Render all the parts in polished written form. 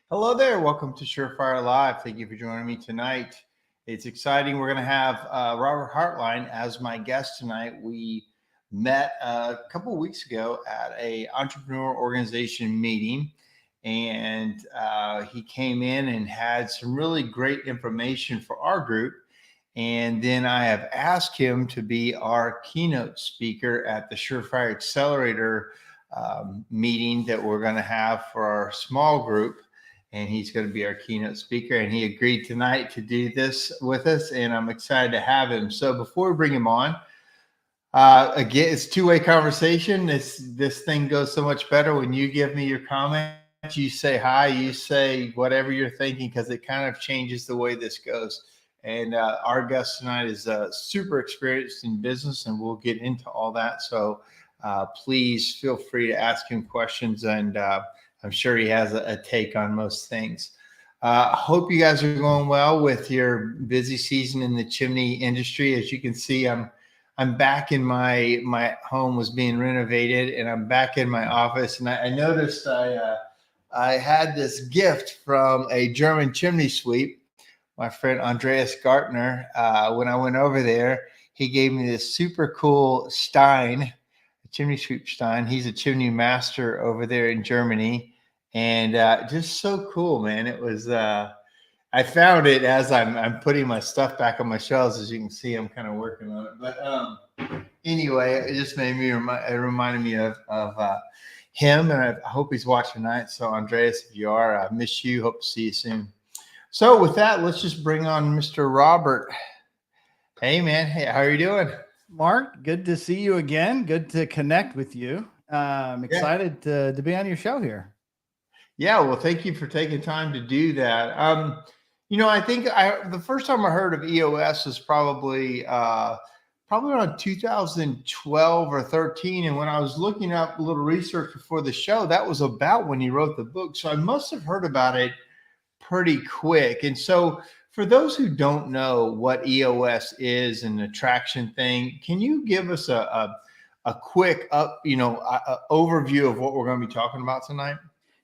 Hello there. Welcome to SureFire Live. Thank you for joining me tonight. It's exciting. We're going to have Robert Hartline as my guest tonight. We met a couple of weeks ago at a entrepreneur organization meeting, and he came in and had some really great information for our group. And then I have asked him to be our keynote speaker at the SureFire Accelerator meeting that we're going to have for our small group. And he's going to be our keynote speaker. And he agreed tonight to do this with us. And I'm excited to have him. So before we bring him on, again, it's two-way conversation. This thing goes so much better when you give me your comments. You say hi, you say whatever you're thinking, because it kind of changes the way this goes. And our guest tonight is super experienced in business, and we'll get into all that. So please feel free to ask him questions, and I'm sure he has a take on most things. Hope you guys are going well with your busy season in the chimney industry. As you can see, I'm back in my home was being renovated, and I'm back in my office. And I noticed I had this gift from a German chimney sweep. My friend Andreas Gartner, when I went over there, he gave me this super cool Stein, a chimney sweep Stein. He's a chimney master over there in Germany, and just so cool, man. It was. I found it as I'm putting my stuff back on my shelves. As you can see, I'm kind of working on it. But anyway, it just made me it reminded me of him, and I hope he's watching tonight. So Andreas, if you are, I miss you. Hope to see you soon. So with that, let's just bring on Mr. Robert. Hey, man. Hey, how are you doing? Mark, good to see you again. Good to connect with you. I'm excited to be on your show here. Yeah, well, thank you for taking time to do that. I think the first time I heard of EOS was probably around 2012 or 13. And when I was looking up a little research before the show, that was about when you wrote the book. So I must have heard about it pretty quick. And so for those who don't know what EOS is and the traction thing, can you give us a quick overview of what we're going to be talking about tonight?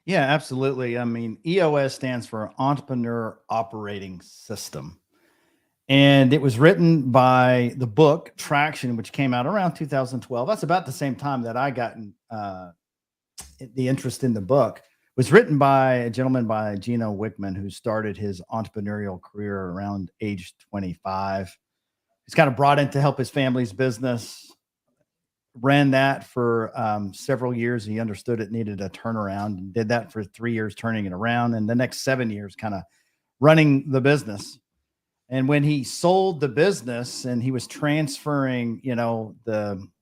Yeah, absolutely. I mean, EOS stands for Entrepreneur Operating System. And it was written by the book Traction, which came out around 2012. That's about the same time that I got the interest in the book. It was written by a gentleman by Gino Wickman, who started his entrepreneurial career around age 25. He's kind of brought in to help his family's business, ran that for several years. He understood it needed a turnaround and did that for 3 years, turning it around. And the next 7 years kind of running the business. And when he sold the business and he was transferring,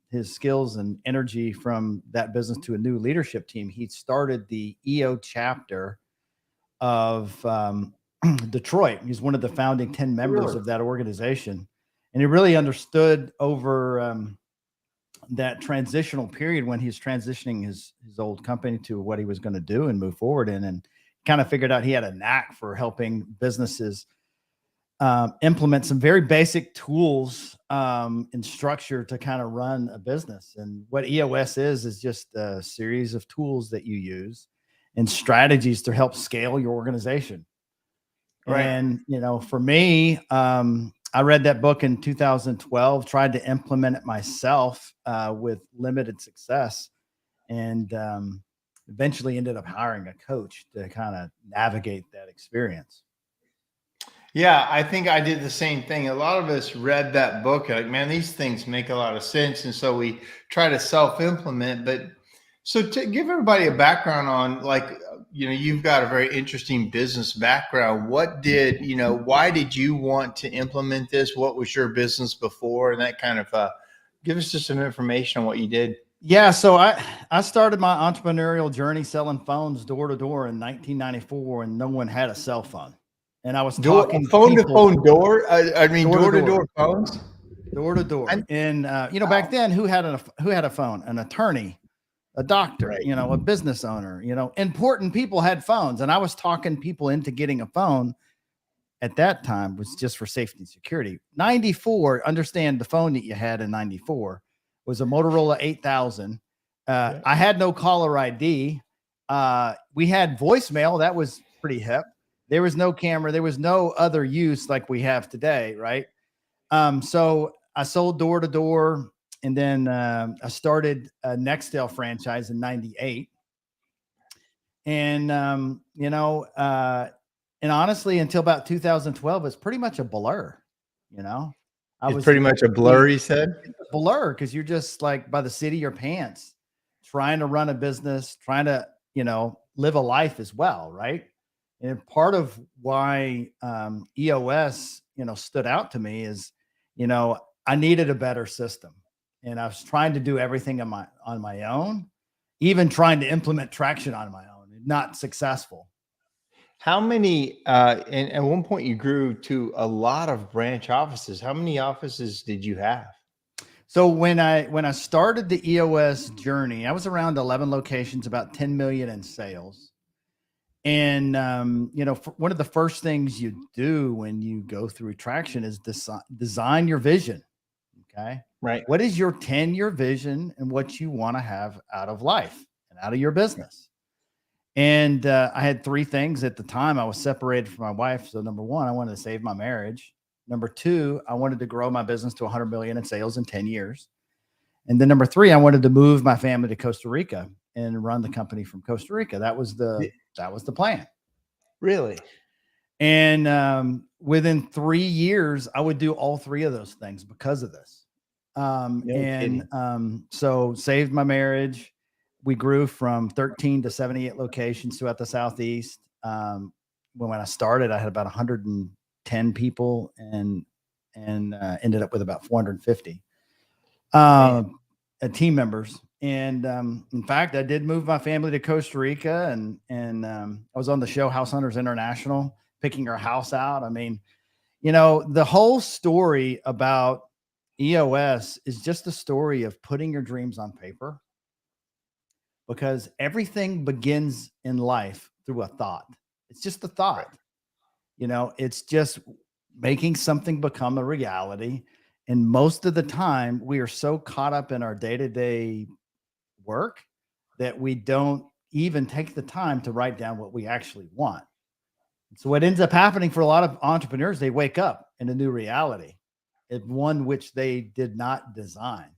his skills and energy from that business to a new leadership team, he started the EO chapter of Detroit. He's one of the founding 10 members of that organization. And he really understood over that transitional period when he's transitioning his old company to what he was going to do and move forward in, and kind of figured out he had a knack for helping businesses implement some very basic tools and structure to kind of run a business. And what EOS is just a series of tools that you use and strategies to help scale your organization. Right. And, for me, I read that book in 2012, tried to implement it myself with limited success, and eventually ended up hiring a coach to kind of navigate that experience. Yeah, I think I did the same thing. A lot of us read that book like, man, these things make a lot of sense. And so we try to self-implement. But so to give everybody a background on, you've got a very interesting business background. Why did you want to implement this? What was your business before? And that kind of give us just some information on what you did. Yeah, so I started my entrepreneurial journey selling phones door to door in 1994 when no one had a cell phone. And I was talking phone to phone door. I mean, door to door phones, door to door. And back then, who had a phone? An attorney, a doctor, right. A business owner. Important people had phones, and I was talking people into getting a phone. At that time, was just for safety and security. 94. Understand the phone that you had in 94 was a Motorola 8000. I had no caller ID. We had voicemail. That was pretty hip. There was no camera. There was no other use like we have today, right? So I sold door to door, and then I started a Nextel franchise in '98. And and honestly, until about 2012, it's pretty much a blur. You know, I It's was pretty much a blur, he said. blur because you're just like by the seat of your pants, trying to run a business, trying to live a life as well, right? And part of why EOS stood out to me is I needed a better system, and I was trying to do everything on my own, even trying to implement traction on my own, not successful. How many, and at one point you grew to a lot of branch offices. How many offices did you have? So when I started the EOS journey, I was around 11 locations, about 10 million in sales. And one of the first things you do when you go through traction is design your vision. Okay. Right. What is your 10-year vision and what you want to have out of life and out of your business? And I had three things at the time. I was separated from my wife. So number one, I wanted to save my marriage. Number two, I wanted to grow my business to 100 million in sales in 10 years. And then number three, I wanted to move my family to Costa Rica and run the company from Costa Rica. That was the plan. Really? And within 3 years, I would do all three of those things because of this. So saved my marriage. We grew from 13 to 78 locations throughout the Southeast. When I started, I had about 110 people and ended up with about 450 team members. And in fact, I did move my family to Costa Rica, and I was on the show House Hunters International, picking our house out. I mean, the whole story about EOS is just a story of putting your dreams on paper, because everything begins in life through a thought. It's just a thought. It's just making something become a reality. And most of the time, we are so caught up in our day-to-day work that we don't even take the time to write down what we actually want. So what ends up happening for a lot of entrepreneurs, they wake up in a new reality, one which they did not design.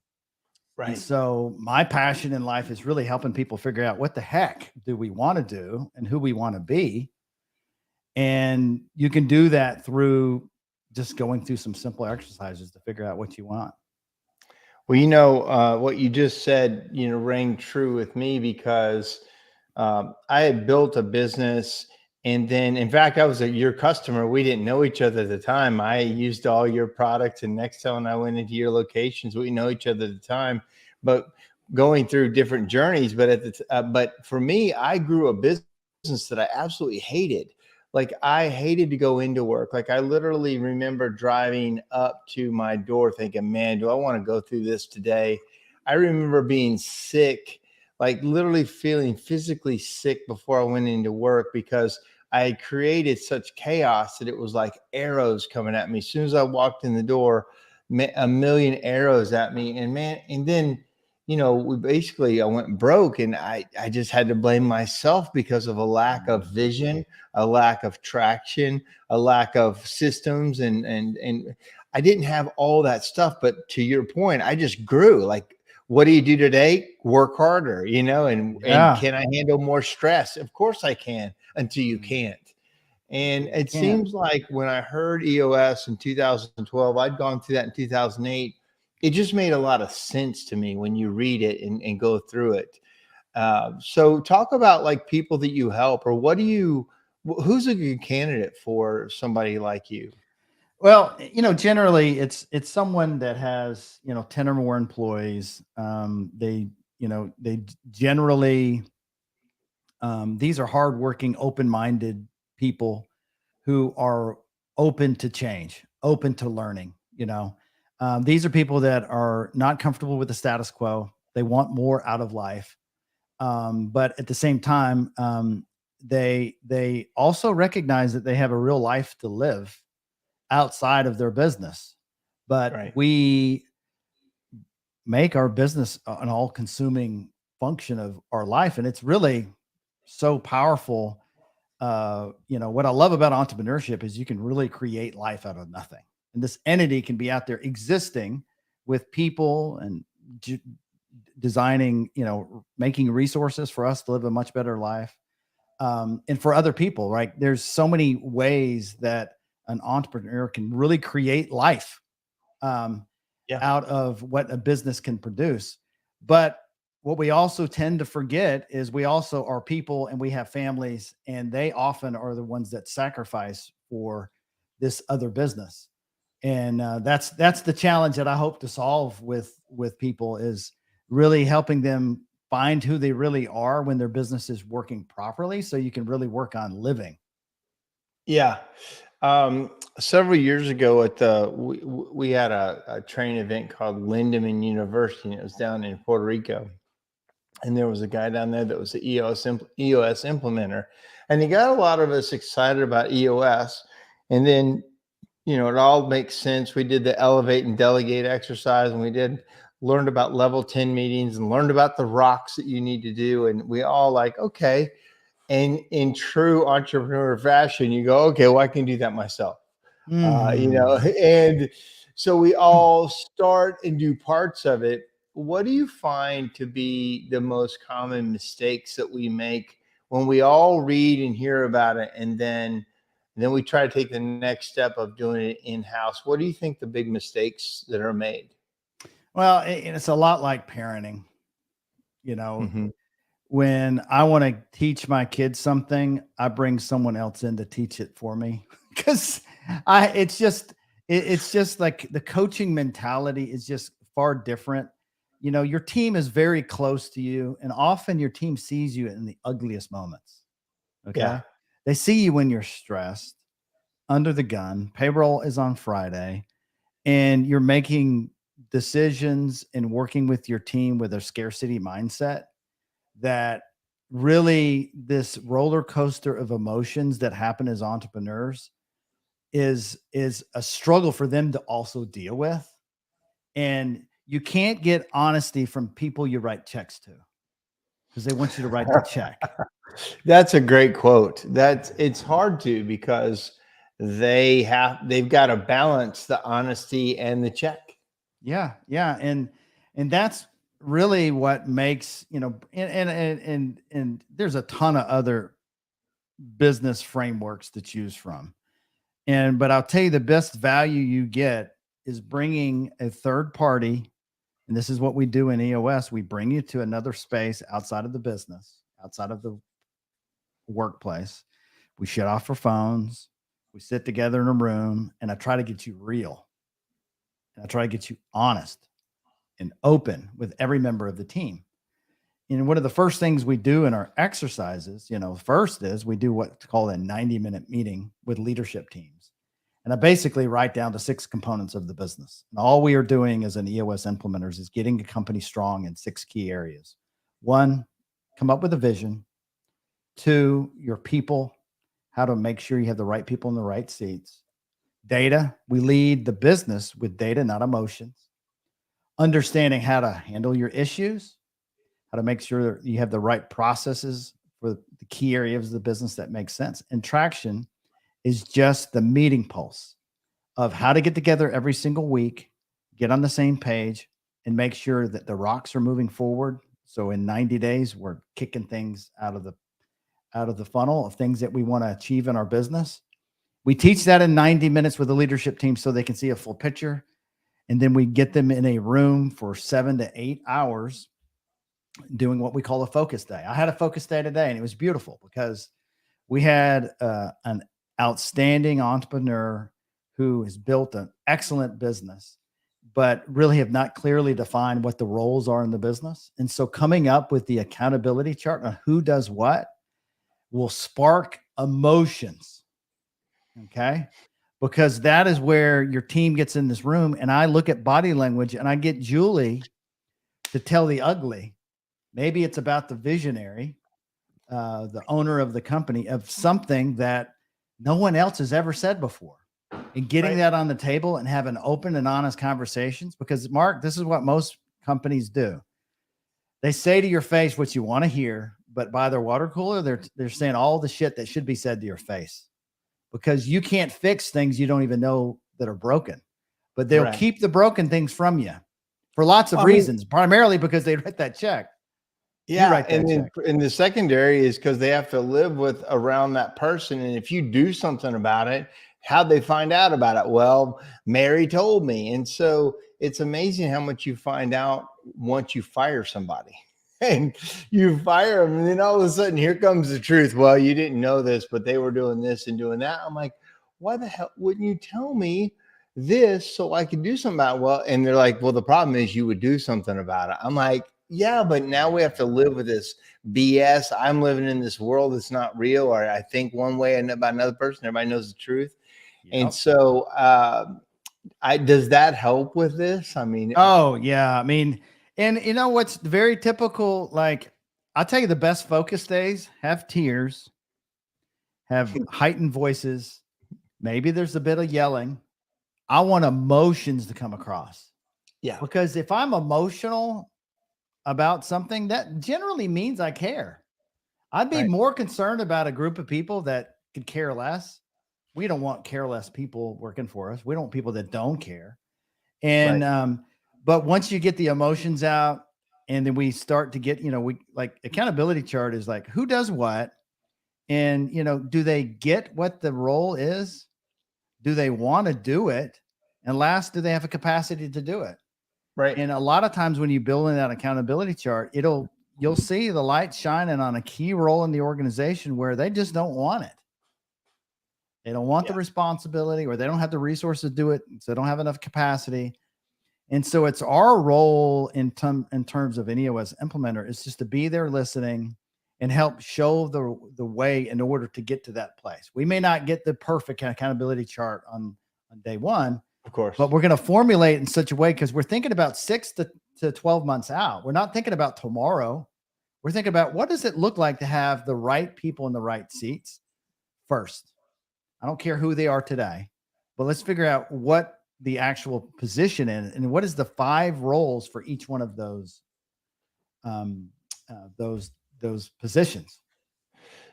Right. And so my passion in life is really helping people figure out what the heck do we want to do and who we want to be. And you can do that through just going through some simple exercises to figure out what you want. Well, what you just said, rang true with me, because I had built a business, and then, in fact, I was your customer. We didn't know each other at the time. I used all your products in Nextel, and I went into your locations. We know each other at the time, but going through different journeys. But but for me, I grew a business that I absolutely hated. Like, I hated to go into work. Like, I literally remember driving up to my door thinking, man, do I want to go through this today? I remember being sick, like literally feeling physically sick before I went into work, because I had created such chaos that it was like arrows coming at me. As soon as I walked in the door, a million arrows at me. And man, and then, I went broke, and I just had to blame myself because of a lack of vision, a lack of traction, a lack of systems. And I didn't have all that stuff. But to your point, I just grew. Like, what do you do today? Work harder, and can I handle more stress? Of course I can, until you can't. And it seems like when I heard EOS in 2012, I'd gone through that in 2008. It just made a lot of sense to me when you read it and go through it. So talk about like people that you help, or who's a good candidate for somebody like you? Well, generally it's someone that has, 10 or more employees. They generally, these are hardworking, open-minded people who are open to change, open to learning. These are people that are not comfortable with the status quo. They want more out of life. But at the same time, they also recognize that they have a real life to live outside of their business. But Right. we make our business an all-consuming function of our life, and it's really so powerful what I love about entrepreneurship is you can really create life out of nothing. And this entity can be out there existing with people and designing, making resources for us to live a much better life. And for other people, right? There's so many ways that an entrepreneur can really create life out of what a business can produce. But what we also tend to forget is we also are people and we have families, and they often are the ones that sacrifice for this other business. And that's the challenge that I hope to solve with people, is really helping them find who they really are when their business is working properly, so you can really work on living. Yeah. Several years ago we had a training event called Lindemann University, and it was down in Puerto Rico. And there was a guy down there that was the EOS implementer, and he got a lot of us excited about EOS. And then, it all makes sense. We did the elevate and delegate exercise, and we learned about level 10 meetings and learned about the rocks that you need to do. And we all like, okay. And in true entrepreneur fashion, you go, okay, well, I can do that myself. And so we all start and do parts of it. What do you find to be the most common mistakes that we make when we all read and hear about it, and then we try to take the next step of doing it in-house? What do you think the big mistakes that are made? Well, it's a lot like parenting. When I want to teach my kids something, I bring someone else in to teach it for me, because it's just like the coaching mentality is just far different. Your team is very close to you, and often your team sees you in the ugliest moments. Okay. Yeah. They see you when you're stressed, under the gun, payroll is on Friday, and you're making decisions and working with your team with a scarcity mindset, that really this roller coaster of emotions that happen as entrepreneurs is a struggle for them to also deal with. And you can't get honesty from people you write checks to, because they want you to write the check. That's a great quote. It's hard to, because they've got to balance the honesty and the check. Yeah. Yeah. And that's really what makes, and there's a ton of other business frameworks to choose from. But I'll tell you, the best value you get is bringing a third party. And this is what we do in EOS. We bring you to another space outside of the business, outside of the workplace. We shut off our phones. We sit together in a room, and I try to get you real. And I try to get you honest and open with every member of the team. And one of the first things we do in our exercises, first is we do what's called a 90-minute meeting with leadership teams. And I basically write down the 6 components of the business. And all we are doing as an EOS implementers is getting a company strong in 6 key areas. 1, come up with a vision. 2, your people, how to make sure you have the right people in the right seats. Data, we lead the business with data, not emotions. Understanding how to handle your issues, how to make sure that you have the right processes for the key areas of the business that make sense. And traction is just the meeting pulse of how to get together every single week, get on the same page, and make sure that the rocks are moving forward. So in 90 days, we're kicking things out of the funnel of things that we want to achieve in our business. We teach that in 90 minutes with the leadership team so they can see a full picture. And then we get them in a room for 7 to 8 hours doing what we call a focus day. I had a focus day today, and it was beautiful because we had an outstanding entrepreneur who has built an excellent business, but really have not clearly defined what the roles are in the business. And so coming up with the accountability chart on who does what will spark emotions. Okay. Because that is where your team gets in this room, and I look at body language, and I get Julie to tell the ugly. Maybe it's about the visionary, the owner of the company, of something that no one else has ever said before, and getting that on the table and having open and honest conversations. Because Mark, this is what most companies do. They say to your face what you want to hear, but by their water cooler, they're saying all the shit that should be said to your face, because you can't fix things you don't even know that are broken, but they'll keep the broken things from you for lots of reasons, primarily because they write that check. Yeah. And then in the secondary is because they have to live with around that person. And if you do something about it, how'd they find out about it? Well, Mary told me. And so it's amazing how much you find out once you fire somebody. And you fire them, and then all of a sudden here comes the truth. Well, you didn't know this, but they were doing this and doing that. I'm like, why the hell wouldn't you tell me this so I could do something about it? Well, and they're like, well, the problem is you would do something about it. I'm like, yeah, but now we have to live with this BS. I'm living in this world that's not real, or I think one way and about another person. Everybody knows the truth. Yep. And so does that help with this? I mean, oh yeah. I mean, and you know what's very typical? Like, I'll tell you, the best focus days have tears, have heightened voices. Maybe there's a bit of yelling. I want emotions to come across. Yeah. Because if I'm emotional about something, that generally means I care. I'd be more concerned about a group of people that could care less. We don't want careless people working for us. We don't want people that don't care. And, but once you get the emotions out, and then we start to get, we like accountability chart is like, who does what? And, do they get what the role is? Do they want to do it? And last, do they have a capacity to do it? Right. And a lot of times when you build in that accountability chart, you'll see the light shining on a key role in the organization where they just don't want it. They don't want the responsibility, or they don't have the resources to do it. So they don't have enough capacity. And so it's our role in terms of an EOS implementer is just to be there listening and help show the way in order to get to that place. We may not get the perfect accountability chart on day one, of course, but we're going to formulate in such a way, because we're thinking about 6 to 12 months out. We're not thinking about tomorrow. We're thinking about, what does it look like to have the right people in the right seats first? I don't care who they are today, but let's figure out what the actual position is, and what is the 5 roles for each one of those positions.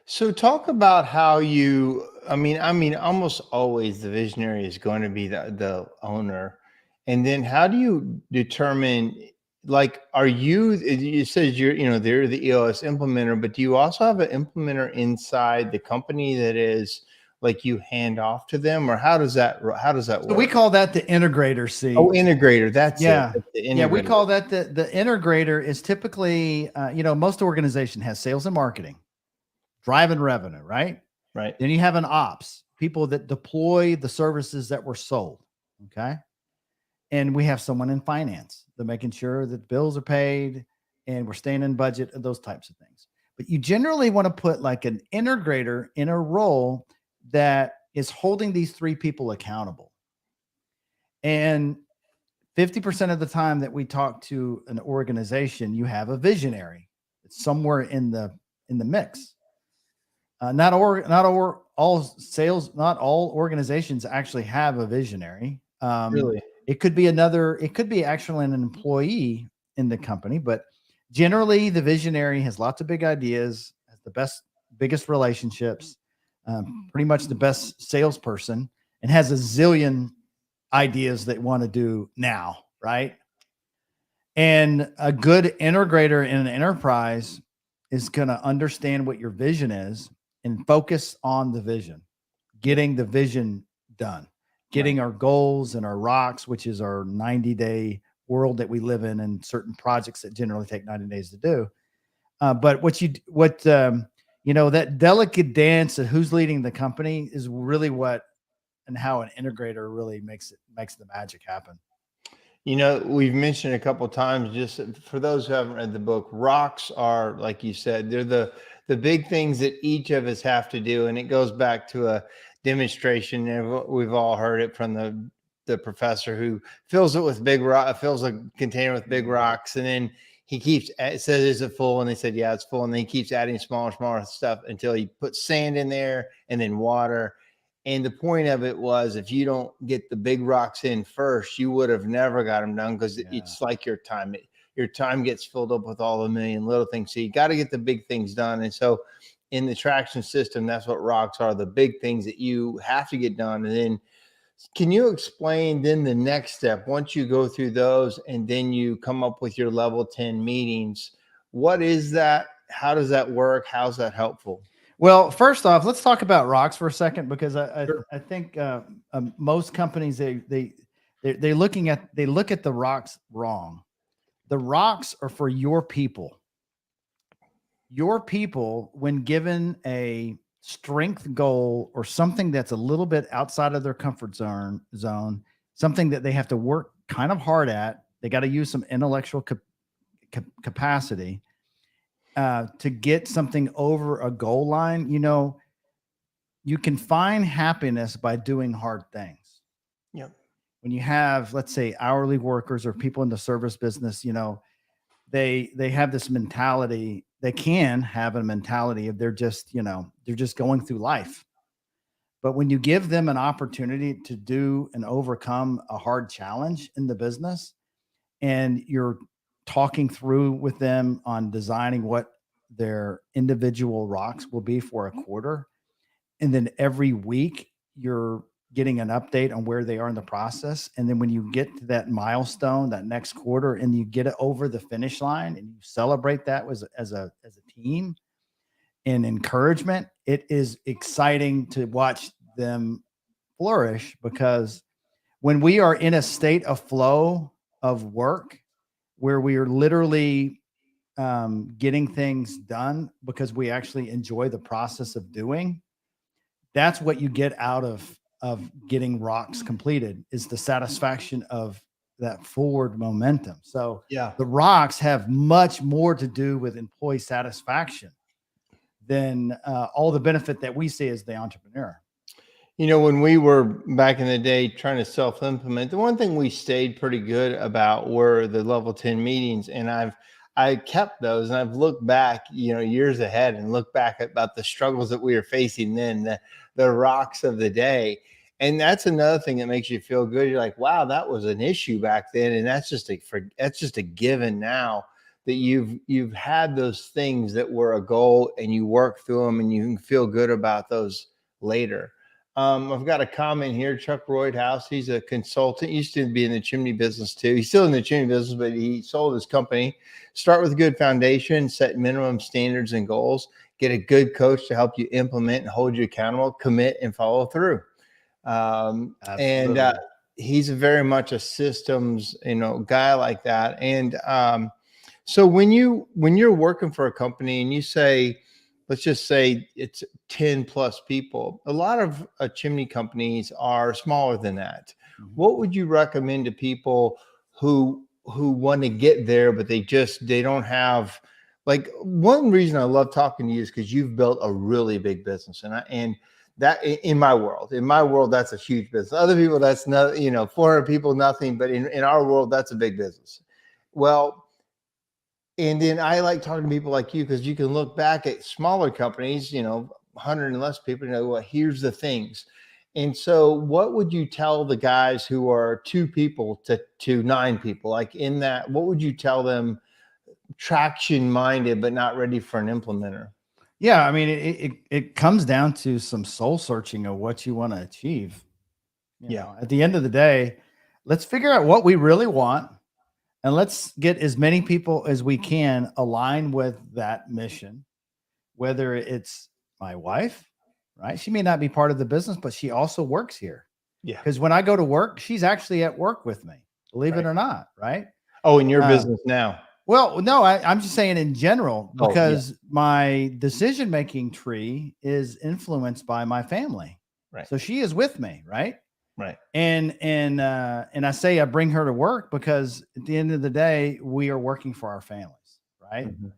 So talk about how you, I mean, almost always the visionary is going to be the owner. And then how do you determine, like, it says they're the EOS implementer, but do you also have an implementer inside the company that is like you hand off to them, or how does that work? So we call that the integrator. See, integrator. That's it. The yeah. We call that the integrator. Is typically, most organization has sales and marketing, driving revenue, right? Right. Then you have an ops, people that deploy the services that were sold. Okay. And we have someone in finance, they're making sure that bills are paid and we're staying in budget and those types of things. But you generally want to put like an integrator in a role that is holding these 3 people accountable. And 50% of the time that we talk to an organization, you have a visionary. It's somewhere in the mix. Not all sales, not all organizations actually have a visionary. Really? It could be actually an employee in the company, but generally the visionary has lots of big ideas, has the biggest relationships, pretty much the best salesperson, and has a zillion ideas that want to do now, right? And a good integrator in an enterprise is going to understand what your vision is and focus on the vision, getting the vision done, getting our goals and our rocks, which is our 90-day world that we live in, and certain projects that generally take 90 days to do. But that delicate dance of who's leading the company is really and how an integrator really makes the magic happen. We've mentioned a couple of times, just for those who haven't read the book, rocks are, like you said, they're the big things that each of us have to do. And it goes back to a demonstration. And we've all heard it from the professor who fills it with fills a container with big rocks. And then it says, is it full? And they said, yeah, it's full. And then he keeps adding smaller stuff until he puts sand in there and then water. And the point of it was, if you don't get the big rocks in first, you would have never got them done, because it's like your time your time gets filled up with all the million little things. So you got to get the big things done. And so in the traction system, that's what rocks are, the big things that you have to get done. And then can you explain then the next step once you go through those and then you come up with your level 10 meetings? What is that? How does that work? How's that helpful? Well, first off, let's talk about rocks for a second, because Sure. I think most companies they look at the rocks wrong. The rocks are for your people. Your people, when given a strength goal or something that's a little bit outside of their comfort zone, something that they have to work kind of hard at, they got to use some intellectual capacity to get something over a goal line. You can find happiness by doing hard things. Yep. When you have, let's say, hourly workers or people in the service business, they have this mentality. They can have a mentality of they're just going through life. But when you give them an opportunity to do and overcome a hard challenge in the business, and you're talking through with them on designing what their individual rocks will be for a quarter, and then every week you're getting an update on where they are in the process. And then when you get to that milestone, that next quarter, and you get it over the finish line and you celebrate that as a team and encouragement, it is exciting to watch them flourish. Because when we are in a state of flow of work where we are literally getting things done because we actually enjoy the process of doing, that's what you get out of getting rocks completed, is the satisfaction of that forward momentum. So Yeah. the rocks have much more to do with employee satisfaction than all the benefit that we see as the entrepreneur. When we were back in the day trying to self-implement, the one thing we stayed pretty good about were the level 10 meetings. And I kept those, and I've looked back, years ahead, and looked back about the struggles that we were facing then, the rocks of the day. And that's another thing that makes you feel good. You're like, wow, that was an issue back then. And that's just a given now, that you've had those things that were a goal and you work through them and you can feel good about those later. I've got a comment here. Chuck Roydhouse, he's a consultant, used to be in the chimney business too. He's still in the chimney business, but he sold his company. Start with a good foundation, set minimum standards and goals, get a good coach to help you implement and hold you accountable, commit and follow through. And he's very much a systems, guy like that. And so when you're working for a company and you say, let's just say it's 10 plus people, a lot of chimney companies are smaller than that. Mm-hmm. What would you recommend to people who want to get there, but they don't have, like, one reason I love talking to you is because you've built a really big business. And that in my world, that's a huge business. Other people, that's not, 400 people, nothing. But in our world, that's a big business. Well, and then I like talking to people like you, because you can look back at smaller companies, 100 and less people, well, here's the things. And so what would you tell the guys who are 2 people to 9 people, like in that, what would you tell them, traction minded, but not ready for an implementer? Yeah. I mean, it comes down to some soul searching of what you want to achieve. At the end of the day, let's figure out what we really want. And let's get as many people as we can aligned with that mission, whether it's my wife, right? She may not be part of the business, but she also works here. Yeah. Because when I go to work, she's actually at work with me, believe it or not, right? Oh, in your business now? Well, no, I'm just saying in general, because my decision-making tree is influenced by my family. Right. So she is with me, right? Right. And I say I bring her to work because at the end of the day, we are working for our families, right? Mm-hmm.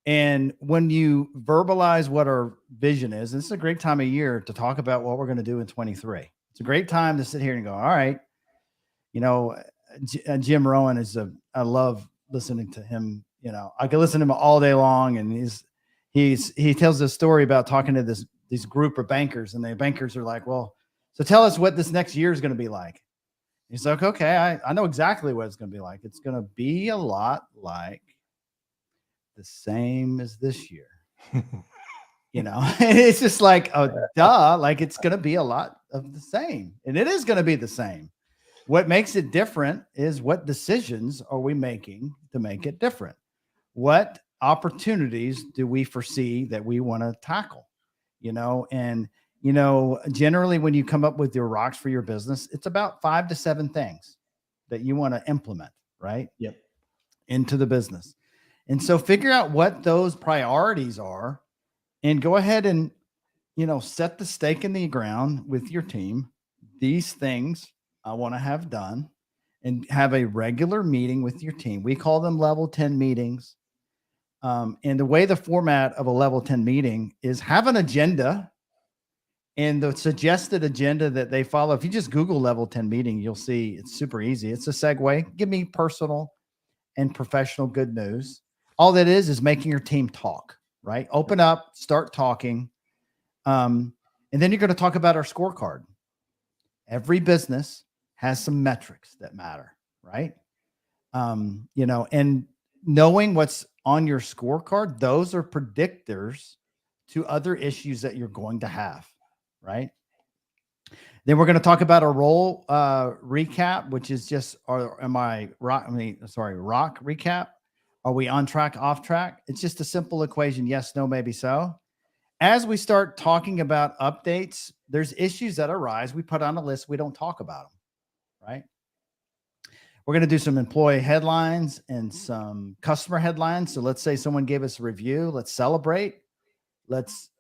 And when you verbalize what our vision is, this is a great time of year to talk about what we're going to do in 23. It's a great time to sit here and go, all right, Jim Rohn I love listening to him. I can listen to him all day long, and he tells this story about talking to these group of bankers, and the bankers are like, well, so tell us what this next year is going to be like. He's like, okay, I know exactly what it's going to be like. It's going to be a lot like the same as this year. You know, it's just like, oh, duh, like it's going to be a lot of the same. And it is going to be the same. What makes it different is what decisions are we making to make it different? What opportunities do we foresee that we want to tackle? You know, and, you know, generally when you come up with your rocks for your business, it's about 5 to 7 things that you want to implement, right? Yep. Into the business. And so figure out what those priorities are and go ahead and, you know, set the stake in the ground with your team. These things I want to have done, and have a regular meeting with your team. We call them level 10 meetings. And the way the format of a level 10 meeting is have an agenda, and the suggested agenda that they follow. If you just Google level 10 meeting, you'll see it's super easy. It's a segue. Give me personal and professional good news. All that is making your team talk, right? Open up, start talking. And then you're going to talk about our scorecard. Every business has some metrics that matter, right? You know, and knowing what's on your scorecard, those are predictors to other issues that you're going to have, right? Then we're going to talk about a role recap, which is just, rock recap. Are we on track, off track? It's just a simple equation. Yes, no, maybe so. As we start talking about updates, there's issues that arise. We put on a list. We don't talk about them, right? We're going to do some employee headlines and some customer headlines. So let's say someone gave us a review. Let's celebrate. Let's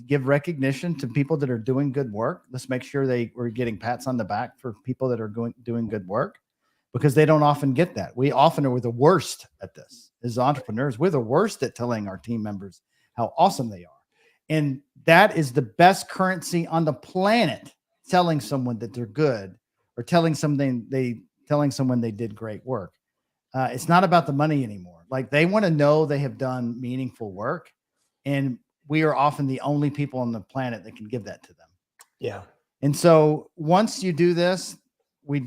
give recognition to people that are doing good work. Let's make sure we're getting pats on the back for people that are doing good work, because they don't often get that. We often are the worst at this as entrepreneurs. We're the worst at telling our team members how awesome they are. And that is the best currency on the planet, telling someone that they're good, or telling someone they did great work. It's not about the money anymore. Like, they want to know they have done meaningful work. And we are often the only people on the planet that can give that to them. Yeah. And so once you do this, we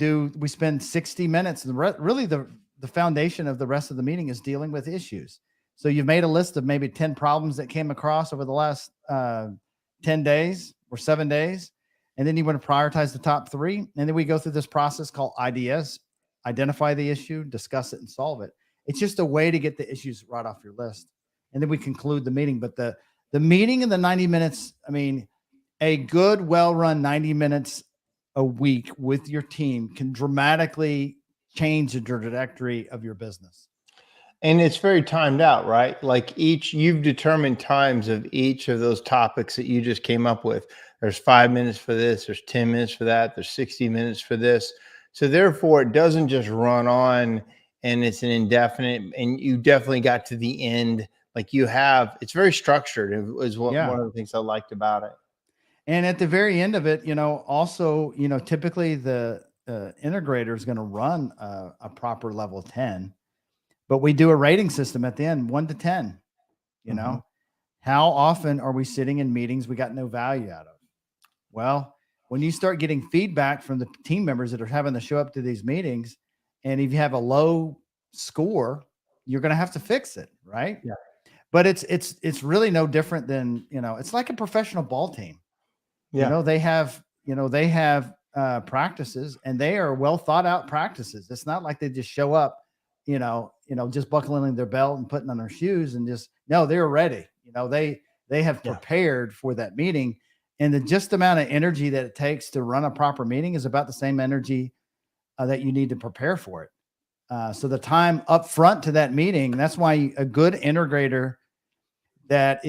spend 60 minutes. And really the foundation of the rest of the meeting is dealing with issues. So you've made a list of maybe 10 problems that came across over the last 10 days or 7 days. And then you want to prioritize the top 3. And then we go through this process called IDS, identify the issue, discuss it, and solve it. It's just a way to get the issues right off your list. And then we conclude the meeting. But the meeting in the 90 minutes, I mean, a good, well-run 90 minutes a week with your team can dramatically change the trajectory of your business. And it's very timed out, right? Like, you've determined times of each of those topics that you just came up with. There's 5 minutes for this, there's 10 minutes for that, there's 60 minutes for this. So therefore it doesn't just run on and it's an indefinite, and you definitely got to the end. Like, it's very structured. It was one of the things I liked about it. And at the very end of it, also, typically the integrator is going to run a proper level 10, but we do a rating system at the end, 1 to 10. How often are we sitting in meetings we got no value out of? Well, when you start getting feedback from the team members that are having to show up to these meetings, and if you have a low score, you're going to have to fix it, right? Yeah. But it's really no different than, it's like a professional ball team. Yeah. They have practices, and they are well thought out practices. It's not like they just show up, just buckling their belt and putting on their shoes and they're ready. They have prepared for that meeting, and the just amount of energy that it takes to run a proper meeting is about the same energy that you need to prepare for it. So the time up front to that meeting, that's why a good integrator that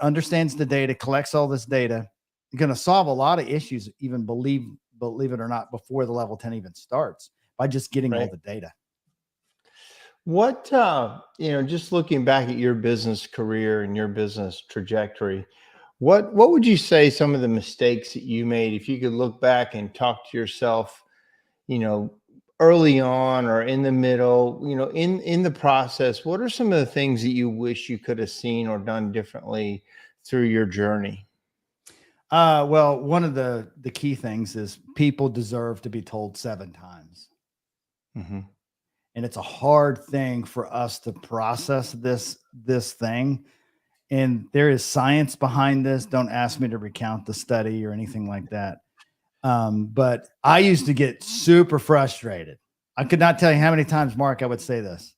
understands the data, collects all this data, is going to solve a lot of issues, even believe it or not, before the level 10 even starts, by just getting all the data. What, just looking back at your business career and your business trajectory, what would you say some of the mistakes that you made, if you could look back and talk to yourself, early on or in the middle, in the process, what are some of the things that you wish you could have seen or done differently through your journey? Well, one of the key things is people deserve to be told 7 times. Mm-hmm. And it's a hard thing for us to process this thing. And there is science behind this. Don't ask me to recount the study or anything like that. But I used to get super frustrated. I could not tell you how many times, Mark, I would say this.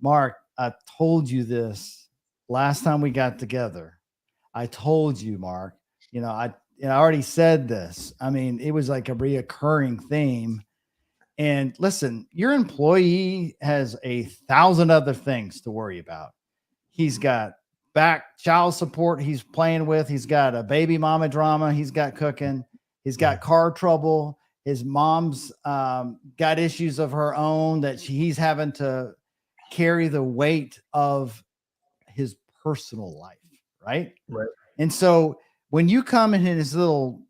Mark, I told you this last time we got together. I told you, Mark, I already said this. I mean, it was like a reoccurring theme. And listen, your employee has 1,000 other things to worry about. He's got back child support he's playing with. He's got a baby mama drama he's got cooking. He's got car trouble. His mom's got issues of her own that he's having to carry the weight of his personal life, right? Right. And so when you come in his little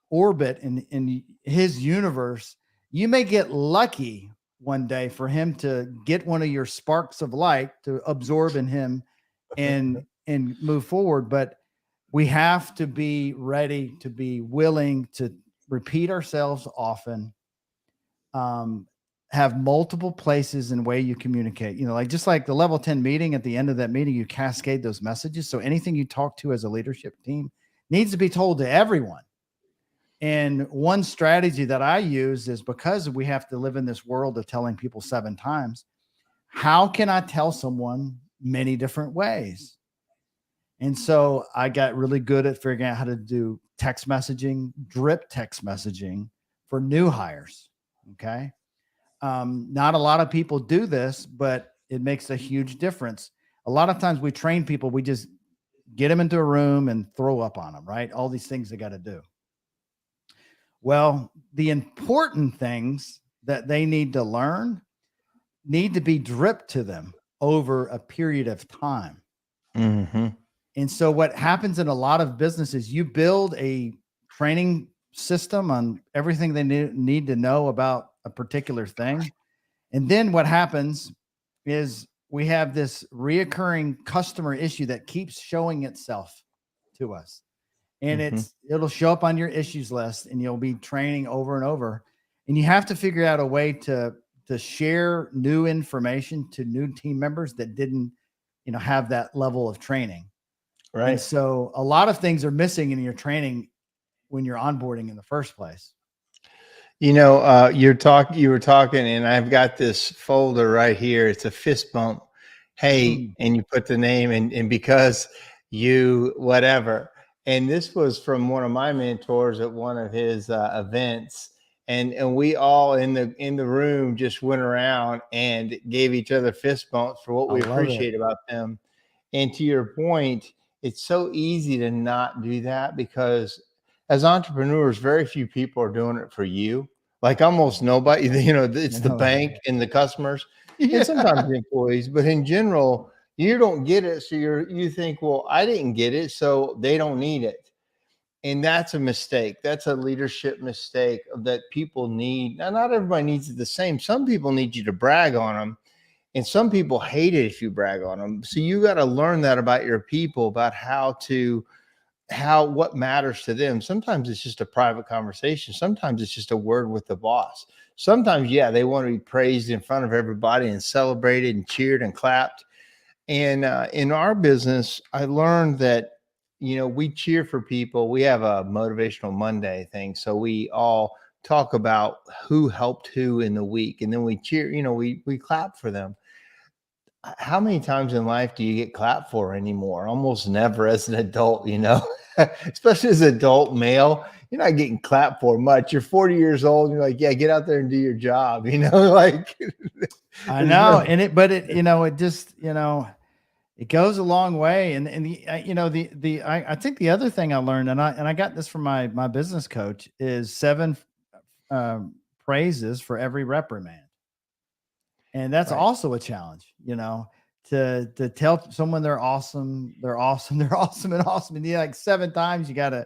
orbit in his universe, you may get lucky one day for him to get one of your sparks of light to absorb in him and move forward. But we have to be ready to be willing to repeat ourselves often, have multiple places and way you communicate, like just like the level 10 meeting, at the end of that meeting, you cascade those messages. So anything you talk to as a leadership team needs to be told to everyone. And one strategy that I use is, because we have to live in this world of telling people 7 times, how can I tell someone many different ways? And so I got really good at figuring out how to do text messaging, drip text messaging for new hires. Okay. Not a lot of people do this, but it makes a huge difference. A lot of times we train people, we just get them into a room and throw up on them, right? All these things they got to do. Well, the important things that they need to learn need to be dripped to them over a period of time. Mm-hmm. And so what happens in a lot of businesses, you build a training system on everything they need to know about a particular thing. And then what happens is we have this reoccurring customer issue that keeps showing itself to us. And it'll show up on your issues list, and you'll be training over and over. And you have to figure out a way to share new information to new team members that didn't, have that level of training. Right. And so a lot of things are missing in your training when you're onboarding in the first place. You were talking, and I've got this folder right here. It's a fist bump. Hey, and you put the name, and because you whatever. And this was from one of my mentors at one of his events. And we all in the room just went around and gave each other fist bumps for what we appreciate about them. And to your point, it's so easy to not do that, because as entrepreneurs, very few people are doing it for you. Like almost nobody, it's the bank and the customers and sometimes the employees, but in general, you don't get it. So you think, well, I didn't get it, so they don't need it. And that's a mistake. That's a leadership mistake that people need. Now, not everybody needs it the same. Some people need you to brag on them, and some people hate it if you brag on them. So you got to learn that about your people, about what matters to them. Sometimes it's just a private conversation. Sometimes it's just a word with the boss. Sometimes, they want to be praised in front of everybody and celebrated and cheered and clapped. And in our business, I learned that, we cheer for people. We have a motivational Monday thing. So we all talk about who helped who in the week. And then we cheer, we clap for them. How many times in life do you get clapped for anymore? Almost never as an adult, especially as an adult male. You're not getting clapped for much. You're 40 years old. And you're like, get out there and do your job, like. I know. It goes a long way. And I think the other thing I learned, and I got this from my business coach, is 7 praises for every reprimand. And that's also a challenge, to tell someone they're awesome, they're awesome, they're awesome and awesome. And like 7 times you gotta,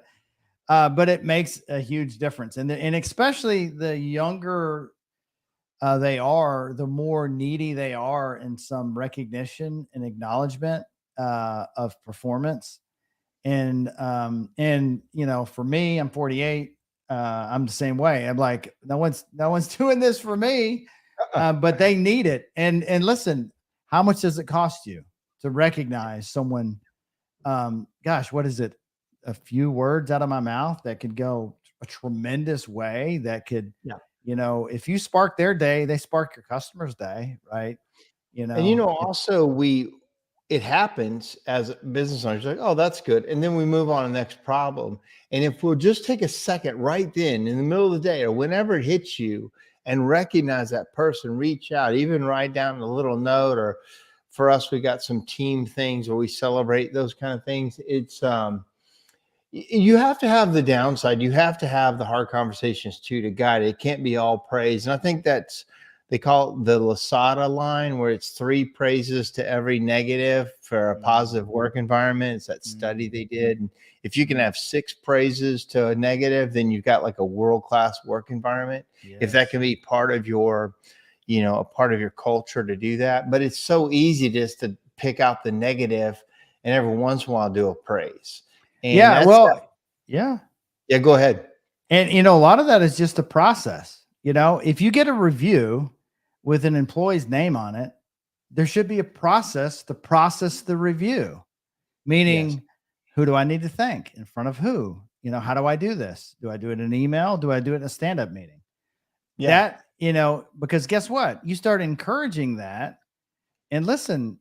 but it makes a huge difference. And especially the younger they are, the more needy they are in some recognition and acknowledgement of performance. And you know, for me, I'm 48. I'm the same way. I'm like, no one's doing this for me, but they need it. And listen, how much does it cost you to recognize someone? Gosh, what is it? A few words out of my mouth that could go a tremendous way. That could, Yeah. you know, if you spark their day, they spark your customer's day, right? You And you know, know, also it happens as business owners, like, oh, that's good. And then we move on to the next problem. And if we'll just take a second right then in the middle of the day or whenever it hits you and recognize that person, reach out, even write down a little note, or for us, we got some team things where we celebrate those kind of things. It's you have to have the downside. You have to have the hard conversations too to guide it. It can't be all praise. And I think that's, they call it the Lasada line, where it's 3 praises to every negative for a positive work environment. It's that study they did. And if you can have 6 praises to a negative, then you've got like a world-class work environment. yes. If that can be part of your, you know, a part of your culture to do that. But it's so easy just to pick out the negative and every once in a while do a praise. And yeah, well, yeah. Yeah, go ahead. And, you know, a lot of that is just a process. You know, if you get a review with an employee's name on it, there should be a process to process the review, meaning, Yes. who do I need to thank in front of who? You know, how do I do this? Do I do it in an email? Do I do it in a stand-up meeting? Yeah. That, you know, because guess what? You start encouraging that, and listen,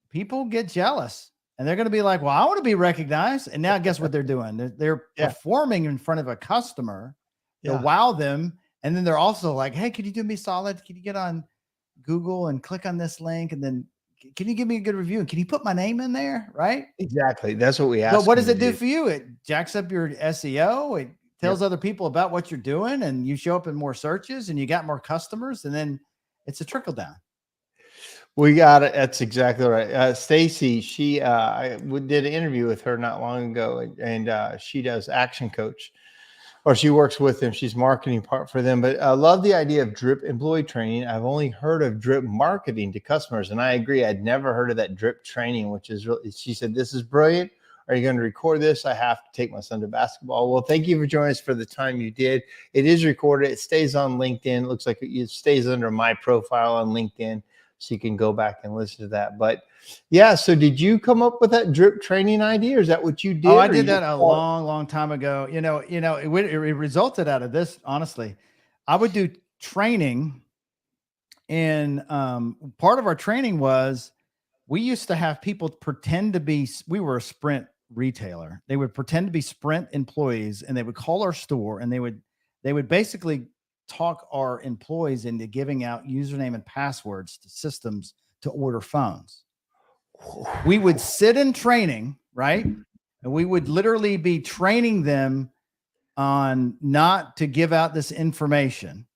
people get jealous. And they're going to be like, well, I want to be recognized. And now guess what they're doing? They're Yeah. performing in front of a customer to Yeah. wow them. And then they're also like, hey, can you do me solid? Can you get on Google and click on this link? And then can you give me a good review? And can you put my name in there? Right. Exactly. That's what we asked. But what does them it to do for you? It jacks up your SEO. It tells other people about what you're doing, and you show up in more searches, and you got more customers. And then it's a trickle down. We got it. That's exactly right. Stacy, she, I did an interview with her not long ago, and she does Action Coach, or she works with them. She's marketing part for them. But I love the idea of drip employee training. I've only heard of drip marketing to customers, and I agree. I'd never heard of that drip training, which is really. She said, "This is brilliant. Are you going to record this? I have to take my son to basketball." Well, thank you for joining us for the time you did. It is recorded. It stays on LinkedIn. It looks like it stays under my profile on LinkedIn, so you can go back and listen to that. But yeah, so did you come up with that drip training idea? Or is that what you did? Oh, I did that a long time ago. It resulted out of this. Honestly, I would do training, and part of our training was we used to have people pretend to be. We were a Sprint retailer. They would pretend to be Sprint employees, and they would call our store, and they would basically talk our employees into giving out username and passwords to systems to order phones. We would sit in training, right? And we would literally be training them on not to give out this information.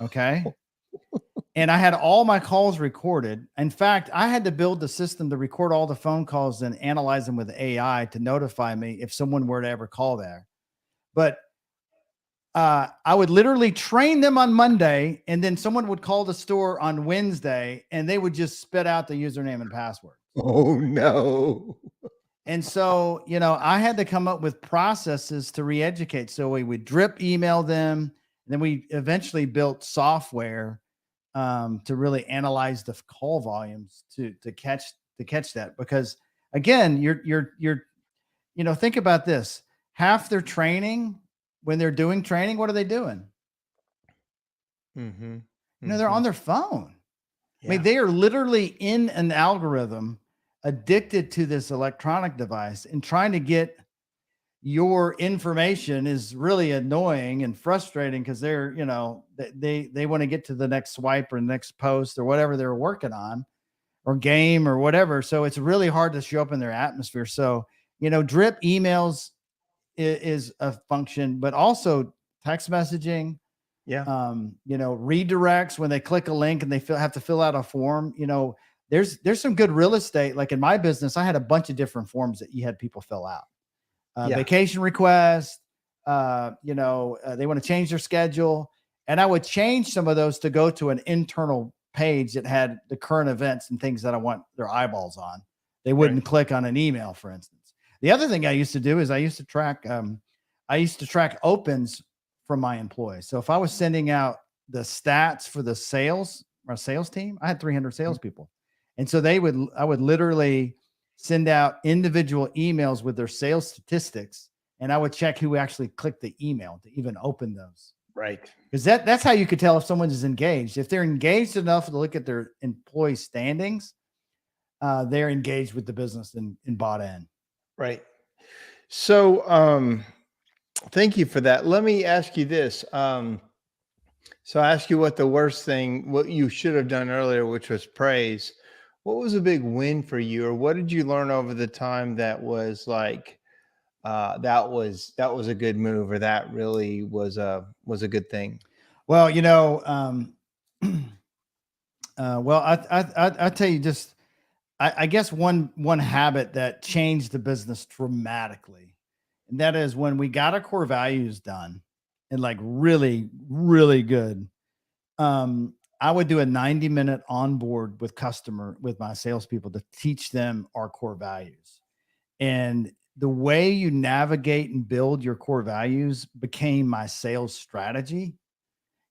Okay. And I had all my calls recorded. In fact, I had to build the system to record all the phone calls and analyze them with AI to notify me if someone were to ever call there. But I would literally train them on Monday, and then someone would call the store on Wednesday, and they would just spit out the username and password. Oh, no. And so, I had to come up with processes to re-educate. So we would drip email them. And then we eventually built software to really analyze the call volumes to catch that. Because again, you're think about this. Half their training, when they're doing training, what are they doing? Mm-hmm. They're on their phone. Yeah. I mean, they are literally in an algorithm, addicted to this electronic device, and trying to get your information is really annoying and frustrating, because they're, they want to get to the next swipe or next post or whatever they're working on, or game or whatever. So it's really hard to show up in their atmosphere. So, drip emails is a function, but also text messaging. Yeah. Redirects when they click a link and they have to fill out a form. There's some good real estate. Like in my business, I had a bunch of different forms that you had people fill out. Vacation request, they want to change their schedule. And I would change some of those to go to an internal page that had the current events and things that I want their eyeballs on. They wouldn't click on an email, for instance. The other thing I used to do is I used to track opens from my employees. So if I was sending out the stats for our sales team, I had 300 salespeople. And so I would literally send out individual emails with their sales statistics, and I would check who actually clicked the email to even open those. Right. Because that's how you could tell if someone is engaged. If they're engaged enough to look at their employee standings, they're engaged with the business and bought in. Right. So, thank you for that. Let me ask you this. So I asked you what you should have done earlier, which was praise. What was a big win for you, or what did you learn over the time that was like, that was a good move, or that really was a good thing? Well, well, I tell you just, I guess one habit that changed the business dramatically, and that is when we got our core values done and like really, really good. I would do a 90-minute onboard with my salespeople to teach them our core values. And the way you navigate and build your core values became my sales strategy.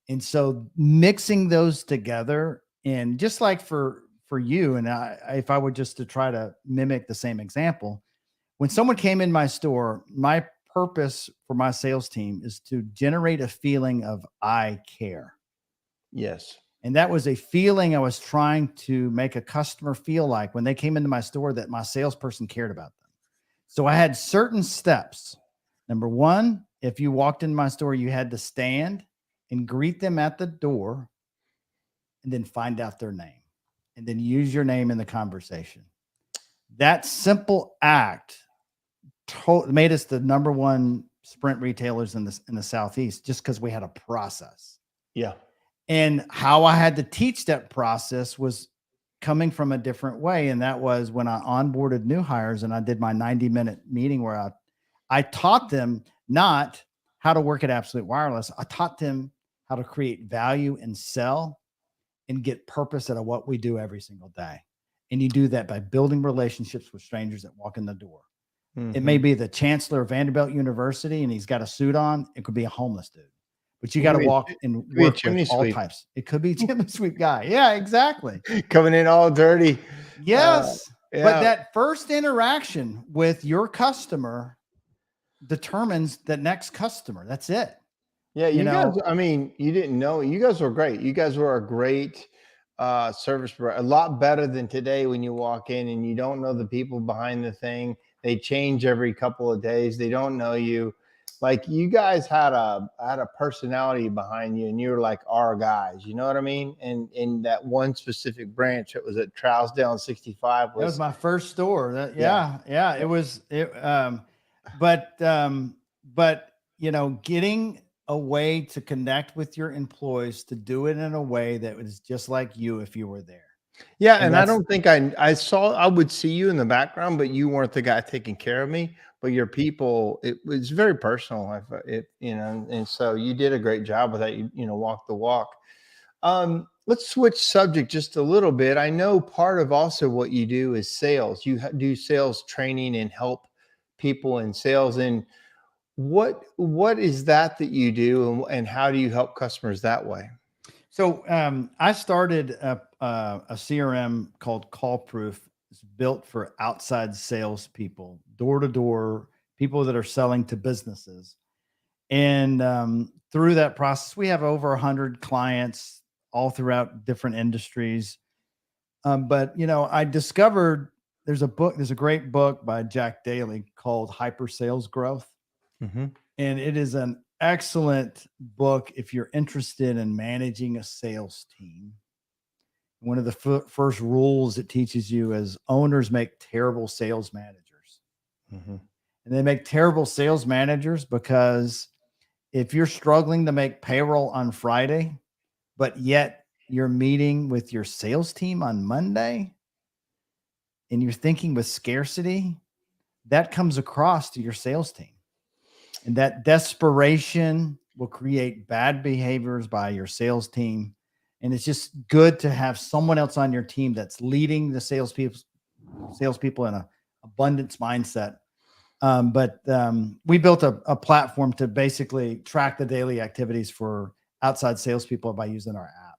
And so mixing those together, and just like for you, and if I were just to try to mimic the same example, when someone came in my store, my purpose for my sales team is to generate a feeling of I care. Yes. And that was a feeling I was trying to make a customer feel like when they came into my store, that my salesperson cared about them. So I had certain steps. Number one, if you walked in my store, you had to stand and greet them at the door, and then find out their name, and then use your name in the conversation. That simple act made us the number one Sprint retailers in the Southeast, just because we had a process. Yeah. And how I had to teach that process was coming from a different way. And that was when I onboarded new hires and I did my 90-minute meeting where I taught them not how to work at Absolute Wireless. I taught them how to create value and sell and get purpose out of what we do every single day. And you do that by building relationships with strangers that walk in the door. Mm-hmm. It may be the chancellor of Vanderbilt University and he's got a suit on. It could be a homeless dude. But you got to walk and work with all types. It could be a chimney sweep guy. Yeah, exactly. Coming in all dirty. Yes. Yeah. But that first interaction with your customer determines the next customer. That's it. Yeah. You guys, I mean, you didn't know. You guys were great. You guys were a great service provider. A lot better than today when you walk in and you don't know the people behind the thing. They change every couple of days. They don't know you. Like you guys had a personality behind you, and you were like our guys. You know what I mean? And in that one specific branch, it was at Trousdale and 65. That was my first store. It was. But getting a way to connect with your employees, to do it in a way that was just like you if you were there. Yeah, and I don't think I would see you in the background, but you weren't the guy taking care of me. But your people, it was very personal. And so you did a great job with that. You walk the walk. Let's switch subject just a little bit. I know part of also what you do is sales. You do sales training and help people in sales. And what is that you do, and how do you help customers that way? So I started a CRM called Call Proof. It's built for outside sales people, door to door, people that are selling to businesses. And through that process, we have over 100 clients all throughout different industries. But I discovered there's a great book by Jack Daly called Hyper Sales Growth. Mm-hmm. And it is an excellent book if you're interested in managing a sales team. One of the first rules it teaches you is owners make terrible sales managers. Mm-hmm. And they make terrible sales managers because if you're struggling to make payroll on Friday, but yet you're meeting with your sales team on Monday and you're thinking with scarcity, that comes across to your sales team. And that desperation will create bad behaviors by your sales team. And it's just good to have someone else on your team that's leading the salespeople in an abundance mindset But we built a platform to basically track the daily activities for outside salespeople by using our app.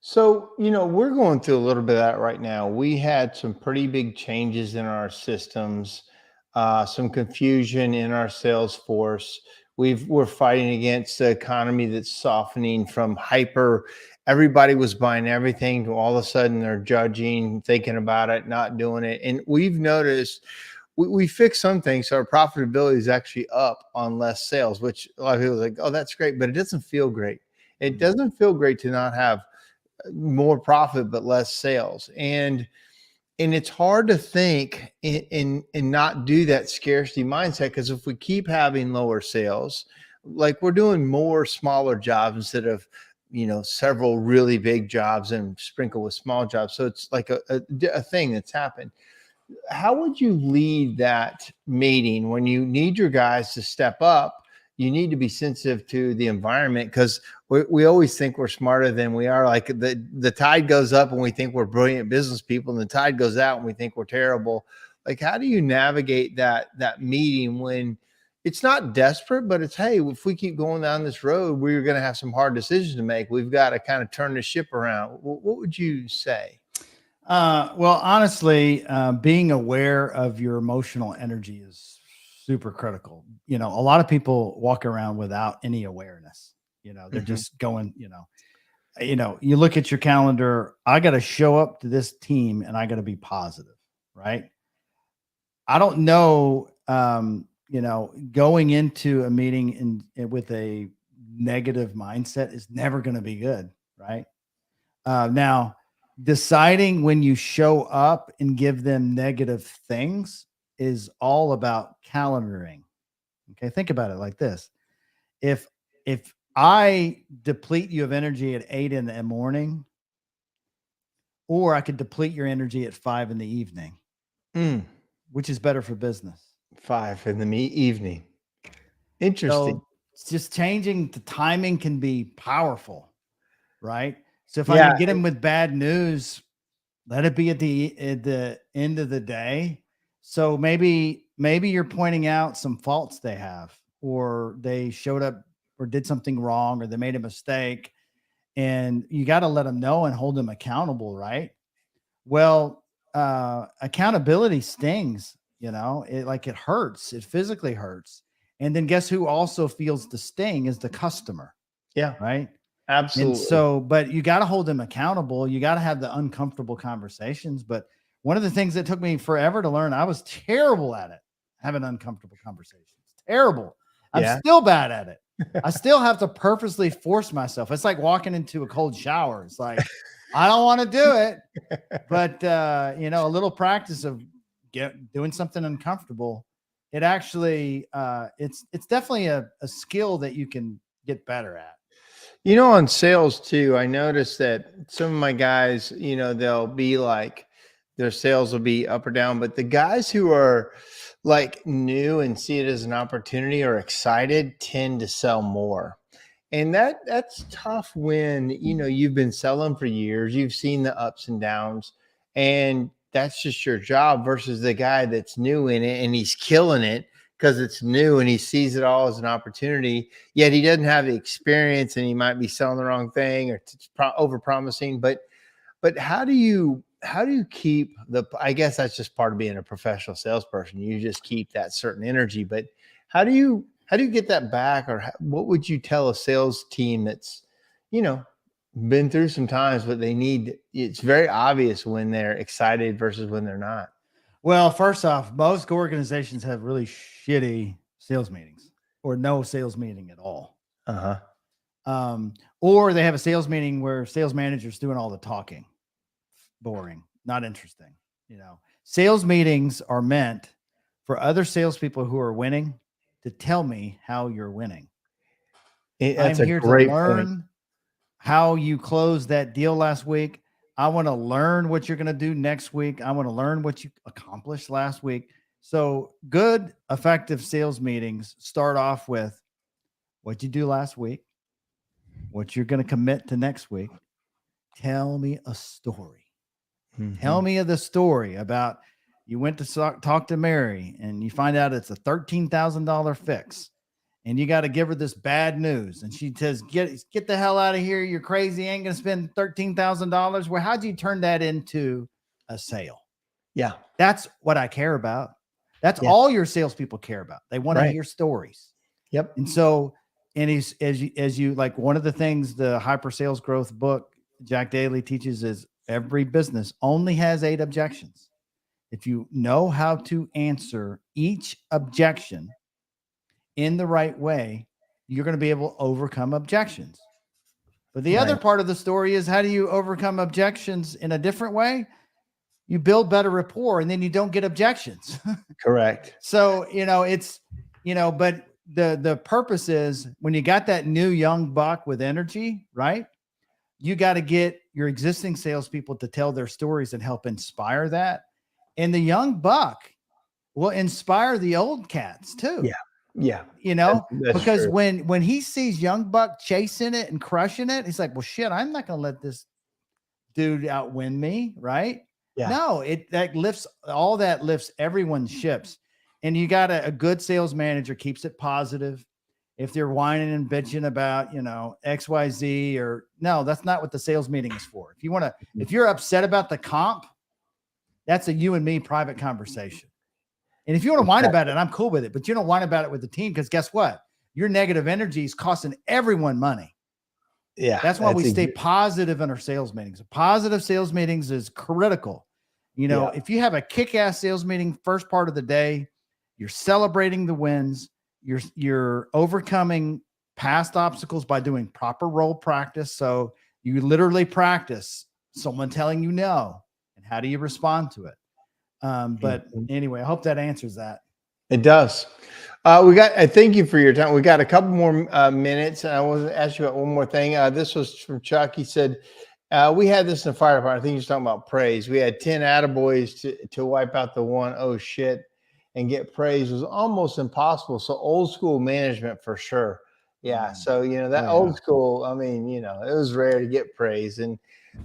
So, we're going through a little bit of that right now. We had some pretty big changes in our systems, some confusion in our sales force. We're fighting against the economy that's softening from hyper. Everybody was buying everything to all of a sudden they're judging, thinking about it, not doing it. And we've noticed we fixed some things. So our profitability is actually up on less sales, which a lot of people are like, oh, that's great, but it doesn't feel great. It doesn't feel great to not have more profit but less sales, and it's hard to think and not do that scarcity mindset, because if we keep having lower sales, like we're doing more smaller jobs instead of several really big jobs and sprinkle with small jobs, so it's like a thing that's happened. How would you lead that meeting when you need your guys to step up? You need to be sensitive to the environment, because we always think we're smarter than we are. Like the tide goes up and we think we're brilliant business people, and the tide goes out and we think we're terrible. Like, how do you navigate that meeting when it's not desperate, but it's, hey, if we keep going down this road, we're going to have some hard decisions to make. We've got to kind of turn the ship around. What would you say? Well, honestly, being aware of your emotional energy is super critical. A lot of people walk around without any awareness. They're just going, you look at your calendar. I got to show up to this team and I got to be positive, right? I don't know, going into a meeting with a negative mindset is never going to be good, right? Now, deciding when you show up and give them negative things is all about calendaring. Okay. Think about it like this. If I deplete you of energy at 8 in the morning, or I could deplete your energy at 5 in the evening, which is better for business? 5 in the evening. Interesting. So it's just changing the timing can be powerful, right? So if I can get them with bad news, let it be at the end of the day. So maybe you're pointing out some faults they have, or they showed up or did something wrong, or they made a mistake, and you got to let them know and hold them accountable, right? Well, accountability stings, it hurts. It physically hurts. And then guess who also feels the sting is the customer. Yeah. Right. Absolutely. And so, but you got to hold them accountable. You got to have the uncomfortable conversations. But one of the things that took me forever to learn, I was terrible at it, having uncomfortable conversations. Terrible. I'm still bad at it. I still have to purposely force myself. It's like walking into a cold shower. It's like, I don't want to do it, but a little practice of doing something uncomfortable. It actually, it's definitely a skill that you can get better at. On sales too, I noticed that some of my guys, they'll be like, their sales will be up or down, but the guys who are like new and see it as an opportunity or excited tend to sell more. And that's tough when, you've been selling for years, you've seen the ups and downs, and that's just your job, versus the guy that's new in it and he's killing it because it's new and he sees it all as an opportunity, yet he doesn't have the experience and he might be selling the wrong thing or over promising. But how do you keep I guess that's just part of being a professional salesperson. You just keep that certain energy, but how do you get that back? Or what would you tell a sales team that's, been through some times, but it's very obvious when they're excited versus when they're not? Well, first off, most organizations have really shitty sales meetings, or no sales meeting at all. Or they have a sales meeting where sales manager's doing all the talking. Boring, not interesting. Sales meetings are meant for other salespeople who are winning to tell me how you're winning. That's I'm here to learn how you closed that deal last week. I want to learn what you're going to do next week. I want to learn what you accomplished last week. So good, effective sales meetings start off with what you do last week, what you're going to commit to next week. Tell me a story. Tell me the story about You went to talk to Mary and you find out it's a $13,000 fix. And you got to give her this bad news. And she says, get the hell out of here. You're crazy. Ain't going to spend $13,000. Well, how'd you turn that into a sale? Yeah. That's what I care about. That's Yeah. all your salespeople care about. They want Right. to hear stories. Yep. And so, and he's, as you like, one of the things the Hyper Sales Growth book, Jack Daly teaches is every business only has 8 objections. If you know how to answer each objection in the right way, you're going to be able to overcome objections. But the other part of the story is, how do you overcome objections in a different way? You build better rapport and then you don't get objections. Correct. So, it's, but the purpose is, when you got that new young buck with energy, right? You got to get your existing salespeople to tell their stories and help inspire that. And the young buck will inspire the old cats too. Yeah. Yeah. That's because true. when he sees young buck chasing it and crushing it, he's like, well, shit, I'm not going to let this dude outwin me. Right. Yeah. No, that lifts everyone's ships. And you got a good sales manager keeps it positive. If they're whining and bitching about, XYZ, or no, that's not what the sales meeting is for. If you're upset about the comp, that's a you and me private conversation. And if you want to whine about it, I'm cool with it, but you don't whine about it with the team, because guess what? Your negative energy is costing everyone money. Yeah. That's why we stay positive in our sales meetings. Positive sales meetings is critical. If you have a kick-ass sales meeting first part of the day, you're celebrating the wins, you're overcoming past obstacles by doing proper role practice. So you literally practice someone telling you no, and how do you respond to it? But anyway, I hope that answers that. It does. I thank you for your time. We got a couple more minutes. I want to ask you about one more thing. This was from Chuck. He said, we had this in the fire department. I think he was talking about praise. We had 10 attaboys to wipe out the one, oh shit, and get praise was almost impossible. So old school management for sure. Yeah. So, old school, it was rare to get praise, and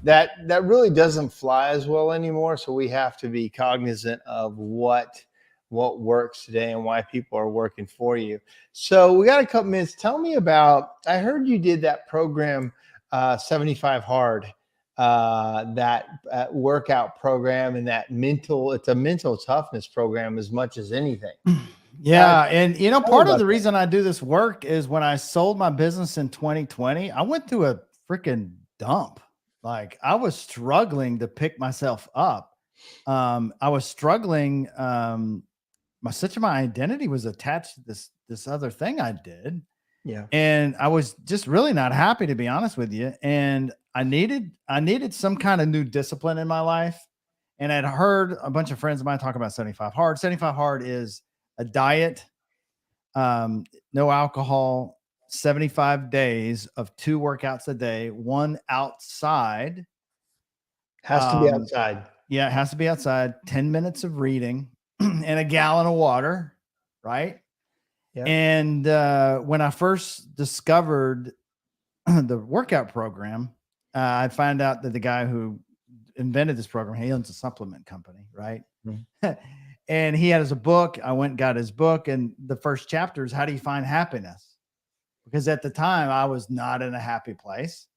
that really doesn't fly as well anymore. So we have to be cognizant of what works today and why people are working for you. So we got a couple minutes. Tell me about, I heard you did that program, 75 Hard, that workout program, and it's a mental toughness program as much as anything. Yeah. And, part of the reason I do this work is, when I sold my business in 2020, I went through a freaking dump. Like, I was struggling to pick myself up. I was struggling. Such of my identity was attached to this other thing I did. Yeah. And I was just really not happy, to be honest with you. And I needed some kind of new discipline in my life. And I'd heard a bunch of friends of mine talk about 75 Hard. 75 Hard is a diet, no alcohol, 75 days of 2 workouts a day, 1 outside. Has to be outside. Yeah, it has to be outside. 10 minutes of reading and a gallon of water, right? Yeah. And when I first discovered the workout program, I found out that the guy who invented this program, he owns a supplement company, right? Mm-hmm. And he has a book. I went and got his book, and the first chapter is, how do you find happiness? Because at the time I was not in a happy place.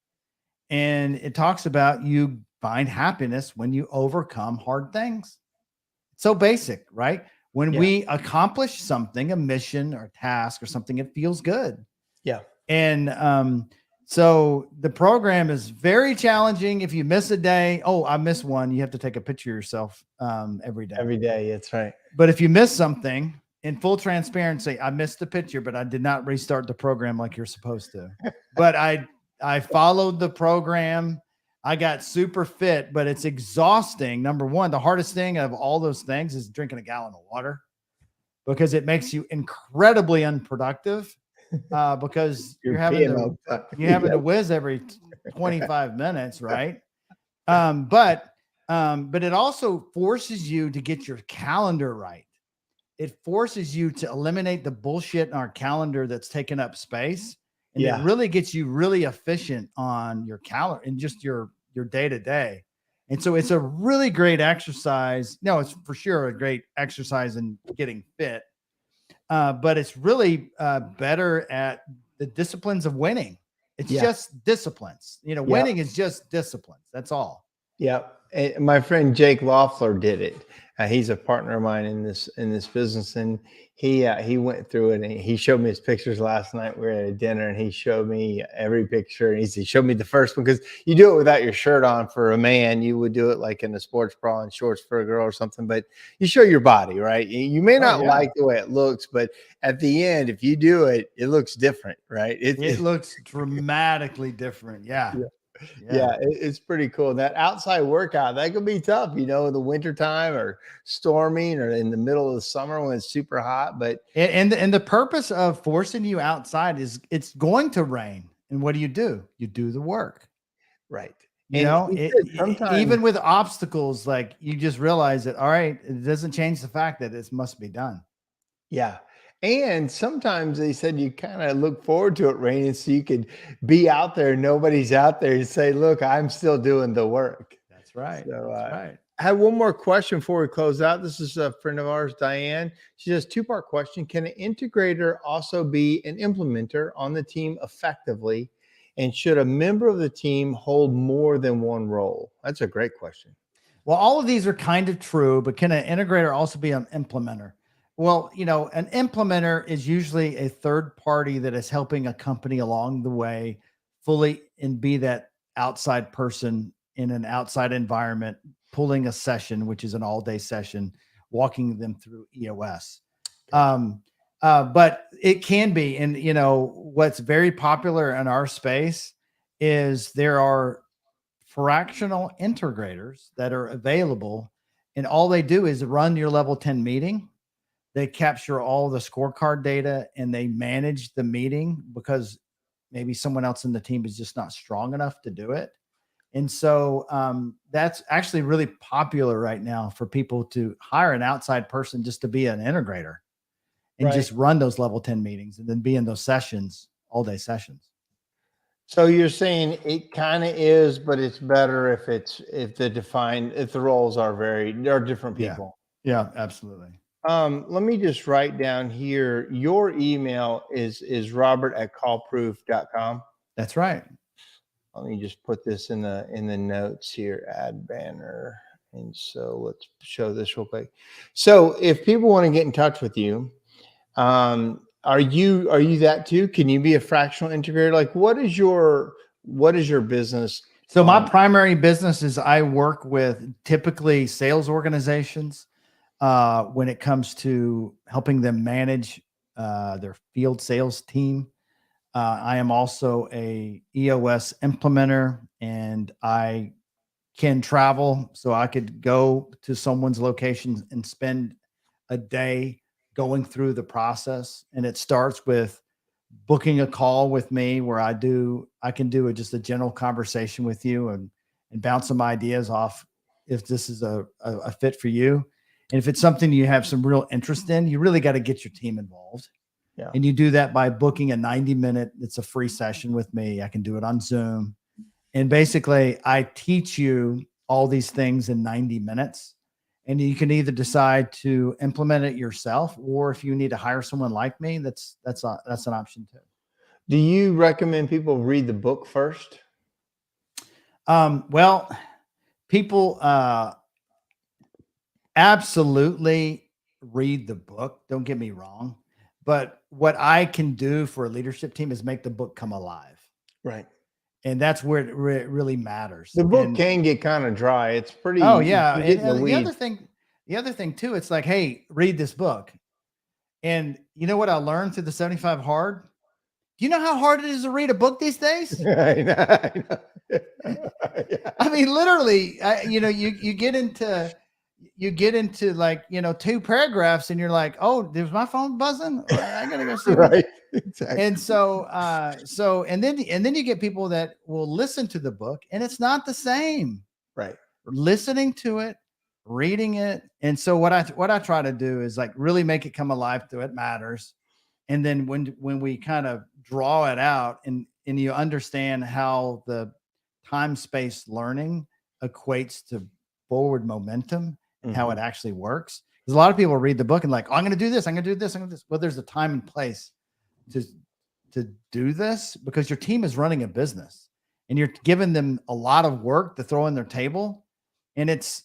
And it talks about, you find happiness when you overcome hard things. So basic, right? When we accomplish something, a mission or task or something, it feels good. Yeah. And so the program is very challenging. If you miss a day, I missed one, you have to take a picture of yourself every day. Every day, that's right. But if you miss something, in full transparency, I missed the picture, but I did not restart the program like you're supposed to. But I followed the program. I got super fit, but it's exhausting. Number one, the hardest thing of all those things is drinking a gallon of water, because it makes you incredibly unproductive, because you're having to whiz every 25 minutes, right? But it also forces you to get your calendar right. It forces you to eliminate the bullshit in our calendar that's taking up space. And it really gets you really efficient on your calendar and just your day to day. And so it's a really great exercise. No, it's for sure a great exercise in getting fit. But it's really better at the disciplines of winning. It's Yeah. just disciplines. Winning is just disciplines. That's all. Yeah, my friend Jake Loeffler did it. He's a partner of mine in this business, and he went through it, and he showed me his pictures last night. We were at a dinner, and he showed me every picture. And he showed me the first one, because you do it without your shirt on for a man. You would do it like in a sports bra and shorts for a girl or something, but you show your body, right? You may not like the way it looks, but at the end, if you do it, it looks different, right? It looks dramatically different. Yeah. Yeah, it's pretty cool. That outside workout, that could be tough, in the wintertime or storming or in the middle of the summer when it's super hot. But and the purpose of forcing you outside is it's going to rain. And what do? You do the work. Right. Sometimes, even with obstacles, like you just realize that, all right, it doesn't change the fact that it must be done. Yeah. And sometimes they said you kind of look forward to it raining so you could be out there. Nobody's out there. You say, look, I'm still doing the work. That's right. So, that's right. I have one more question before we close out. This is a friend of ours, Diane. She says, two-part question. Can an integrator also be an implementer on the team effectively? And should a member of the team hold more than one role? That's a great question. Well, all of these are kind of true, but can an integrator also be an implementer? Well, an implementer is usually a third party that is helping a company along the way fully and be that outside person in an outside environment, pulling a session, which is an all-day session, walking them through EOS. But it can be, and what's very popular in our space is there are fractional integrators that are available, and all they do is run your level 10 meeting. They capture all the scorecard data and they manage the meeting because maybe someone else in the team is just not strong enough to do it. And so that's actually really popular right now for people to hire an outside person just to be an integrator and just run those level 10 meetings and then be in those sessions, all day sessions. So you're saying it kind of is, but it's better if the roles are different people. Yeah, absolutely. Let me just write down here. Your email is robert@callproof.com. That's right. Let me just put this in the notes here, add banner. And so let's show this real quick. So if people want to get in touch with you, are you that too? Can you be a fractional integrator? Like what is your business? So my primary business is I work with typically sales organizations when it comes to helping them manage their field sales team. I am also a EOS implementer, and I can travel. So I could go to someone's location and spend a day going through the process. And it starts with booking a call with me where I can do just a general conversation with you and bounce some ideas off if this is a fit for you. And if it's something you have some real interest in, you really got to get your team involved. Yeah. And you do that by booking a 90-minute, it's a free session with me. I can do it on Zoom. And basically I teach you all these things in 90 minutes. And you can either decide to implement it yourself, or if you need to hire someone like me, that's an option too. Do you recommend people read the book first? Well, people absolutely read the book. Don't get me wrong. But what I can do for a leadership team is make the book come alive. Right. And that's where it really matters. The book can get kind of dry. It's pretty. Oh yeah. And the other thing too, it's like, hey, read this book. And you know what I learned through the 75 Hard? Do you know how hard it is to read a book these days? I know. I mean, literally, you get into like, 2 paragraphs and you're like, oh, there's my phone buzzing. I gotta go see. Right. Exactly. And so, and then you get people that will listen to the book and it's not the same. Right. Listening to it, reading it. And so what I try to do is like really make it come alive to it matters. And then when we kind of draw it out and you understand how the time-space learning equates to forward momentum and how Mhm. it actually works. Because a lot of people read the book and like, oh, I'm going to do this. I'm going to do this. I'm going to do this. Well, there's a time and place to do this because your team is running a business and you're giving them a lot of work to throw in their table. And it's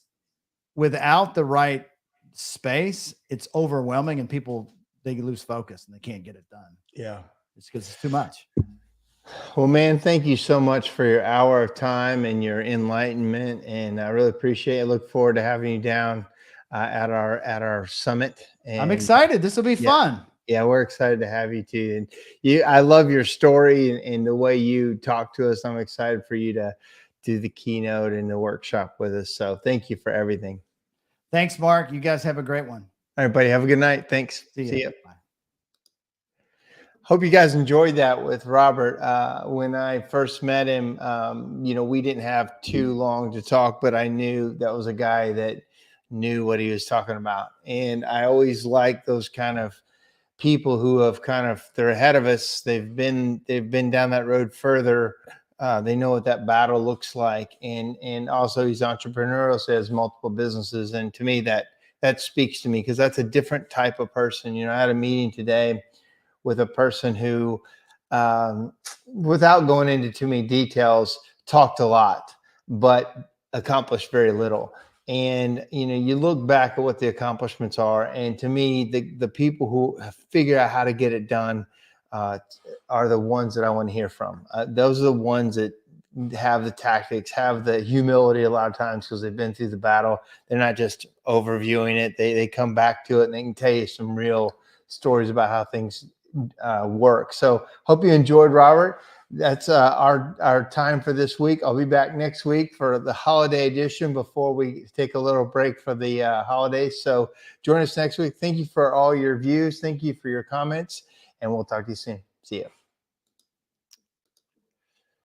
without the right space, it's overwhelming and people, they lose focus and they can't get it done. Yeah. It's because it's too much. Well, man, thank you so much for your hour of time and your enlightenment, and I really appreciate it. I look forward to having you down at our summit. I'm And excited. This will be yeah, fun. yeah, we're excited to have you too. And I love your story and the way you talk to us. I'm excited for you to do the keynote and the workshop with us. So thank you for everything. Thanks, Mark. You guys have a great one. All right, buddy. Have a good night. Thanks. See you. See ya. Bye. Hope you guys enjoyed that with Robert. When I first met him, we didn't have too long to talk, but I knew that was a guy that knew what he was talking about. And I always like those kind of people who have they're ahead of us. They've been down that road further. They know what that battle looks like. And also he's entrepreneurial, so he has multiple businesses. And to me, that speaks to me because that's a different type of person. I had a meeting today with a person who, without going into too many details, talked a lot, but accomplished very little. And, you look back at what the accomplishments are. And to me, the people who have figured out how to get it done are the ones that I want to hear from. Those are the ones that have the tactics, have the humility a lot of times because they've been through the battle. They're not just overviewing it. They come back to it and they can tell you some real stories about how things work. So hope you enjoyed, Robert. That's our time for this week. I'll be back next week for the holiday edition before we take a little break for the holidays. So join us next week. Thank you for all your views. Thank you for your comments, and we'll talk to you soon. See you.